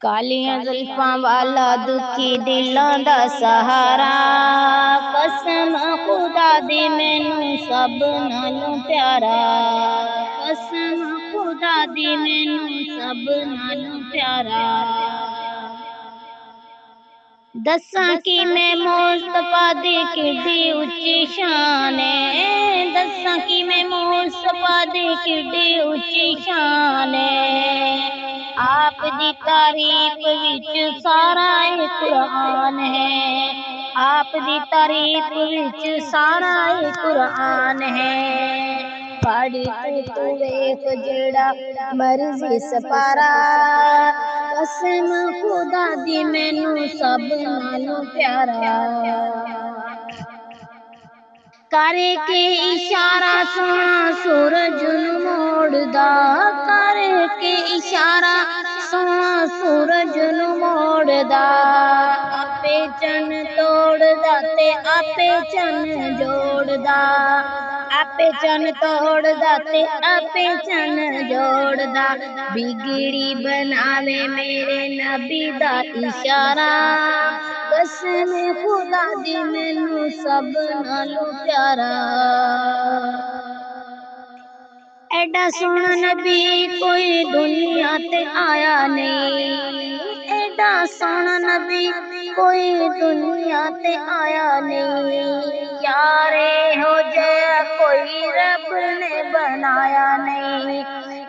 कालियां जुल्फां वाला दुखी दिलों दा सहारा। कसम खुदा दी मैनू सब नालों प्यारा। कसम खुदा दी मैनू सब नालों प्यारा। दस्सां कि मैं मुस्तफा दी किड्डी उच्ची शान है। दस्सां कि मैं मुस्तफा दी किड्डी उच्ची शान है। आप दी तारीफ विच सारा कुरान है। आप दी तारीफ विच सारा कुरान है। पाड़ी तू वेख जेड़ा मर्जी सपारा। कसम खुदा दी मैनू सब नालों प्यारा। करके इशारा सोना सूरज नू मोड़दा। करके इशारा सोना सूरज नू मोड़दा। आपे चन तोड़दा ते आपे चन जोड़दा। आपे चन तोड़दा ते आपे चन जोड़दा। बिगड़ी बनावे मेरे नबी दा इशारा। कसम खुदा दी मैनू सब नालों प्यारा। एडा सोना नबी कोई दुनिया ते आया नहीं। एडा सोना नबी कोई दुनिया ते आया नहीं। यारे हो जया कोई रब ने बनाया नहीं।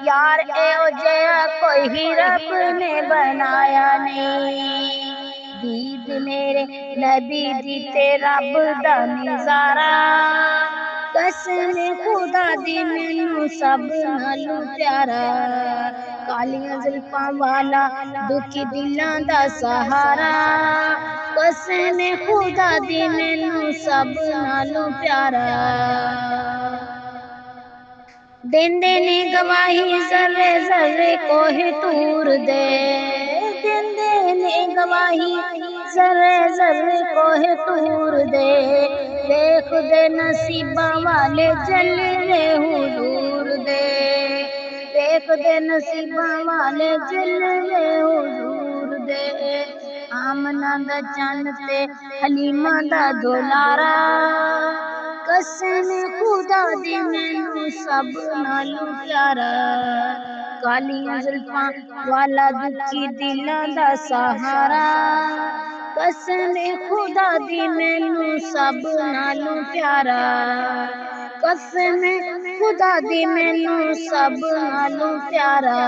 यार एहो जया कोई रब ने बनाया नहीं। दीद मेरे नबी दी ते रब दा नजारा। कसम खुदा दी मैनू सब नालों प्यारा। कालियां जुल्फां वाला दुखी दिलां दा सहारा। कसम खुदा दी मैनू सब नालों प्यारा। देंदे ने गवाही जर्रे जर्रे कोहे तूर दे। देंदे ने गवाही जर्रे जर्रे कोहे तूर दे। देख दे नसीबा वाले जलवे हुजूर दे। देख दे नसीबा वाले जलवे हुजूर दे। आमना दा चन ते हलीमा दा दुलारा। कसम खुदा दी मैनू सब नालों प्यारा। कालियां जुल्फां वाला दुखी दिलां दा सहारा। कसम खुदा दी मैनू सब नालों प्यारा। कसम खुदा दी मैनू सब नालों प्यारा।